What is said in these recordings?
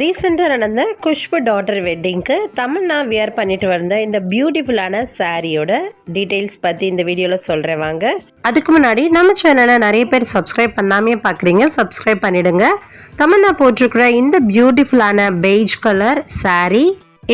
ரீசெண்டாக நடந்த Khushbu daughter வெட்டிங்க்கு Tamannaah wear பண்ணிட்டு வந்த இந்த பியூட்டிஃபுல்லான சாரியோட டீட்டெயில்ஸ் பற்றி இந்த வீடியோவில் சொல்கிறேன் வாங்க. அதுக்கு முன்னாடி நம்ம சேனலை நிறைய பேர் சப்ஸ்கிரைப் பண்ணாமே பார்க்குறீங்க, சப்ஸ்கிரைப் பண்ணிடுங்க. தமன்னா போட்டிருக்கிற இந்த பியூட்டிஃபுல்லான பெய்ஜ் கலர் சாரி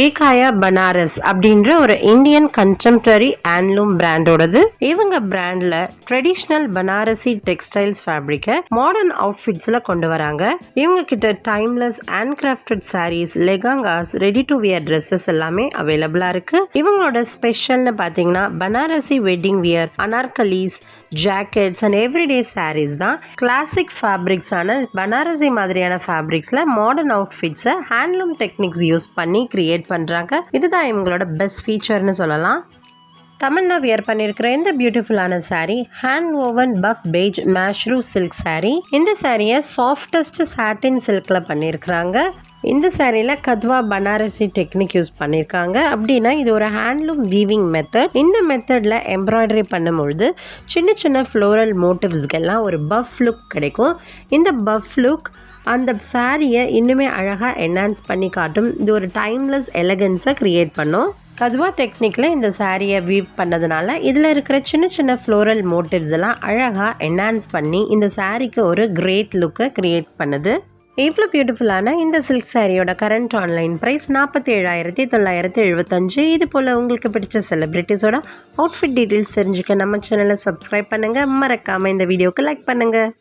ஏகாயா பனாரஸ் அப்படின்ற ஒரு இந்தியன் கண்டெம்பரரி ஹேண்ட்லூம் பிராண்டோடது. இவங்க பிராண்ட்ல ட்ரெடிஷ்னல் பனாரசி டெக்ஸ்டைல்ஸ் ஃபேப்ரிக்கை மாடர்ன் அவுட்ஃபிட்ஸ்ல கொண்டு வராங்க. இவங்க கிட்ட timeless handcrafted saris, lehengas, ready to wear dresses எல்லாமே அவைலபிளா இருக்கு. இவங்களோட ஸ்பெஷல்னு பாத்தீங்கன்னா Banarasi wedding wear, anarkalis, jackets and everyday saris தான். கிளாசிக் ஃபேப்ரிக்ஸான பனாரசி மாதிரியான ஃபேப்ரிக்ஸ்ல மாடர்ன் அவுட்ஃபிட்ஸை ஹேண்ட்லூம் டெக்னிக்ஸ் யூஸ் பண்ணி கிரியேட் பண்றாங்க. இதுதான் இவங்களோட பெஸ்ட் ஃபீச்சர்னு சொல்லலாம். தமன்னா வியர் பண்ணியிருக்கிற இந்த பியூட்டிஃபுல்லான sari hand woven puff beige mashru silk sari. இந்த சாரியை சாஃப்டஸ்ட் சாட்டின் சில்க்ல பண்ணியிருக்கிறாங்க. இந்த சாரியில் கத்வா பனாரசி டெக்னிக் யூஸ் பண்ணியிருக்காங்க. அப்படின்னா இது ஒரு ஹேண்ட்லூம் வீவிங் மெத்தட். இந்த மெத்தடில் எம்ப்ராய்டரி பண்ணும்பொழுது சின்ன சின்ன ஃப்ளோரல் மோட்டிவ்ஸ்கெல்லாம் ஒரு பஃப் லுக் கிடைக்கும். இந்த பஃப் லுக் அந்த சாரியை இன்னுமே அழகாக என்ஹான்ஸ் பண்ணி காட்டும். இது ஒரு டைம்லெஸ் எலகன்ஸை க்ரியேட் பண்ணும். கத்வா டெக்னிக்கில் இந்த சாரியை வீவ் பண்ணதுனால இதில் இருக்கிற சின்ன சின்ன ஃப்ளோரல் மோட்டிவ்ஸ் எல்லாம் அழகாக என்ஹான்ஸ் பண்ணி இந்த சாரிக்கு ஒரு கிரேட் லுக்கை க்ரியேட் பண்ணுது. இவ்வளோ பியூட்டிஃபுல்லான இந்த சில்க் சாரியோட கரண்ட் ஆன்லைன் ப்ரைஸ் 47,975. இது போல் உங்களுக்கு பிடிச்ச செலிப்ரிட்டிஸோட அவுட்ஃபிட் டீட்டெயில்ஸ் தெரிஞ்சுக்க நம்ம சேனலை சப்ஸ்கிரைப் பண்ணுங்கள். மறக்காமல் இந்த வீடியோக்கு லைக் பண்ணுங்கள்.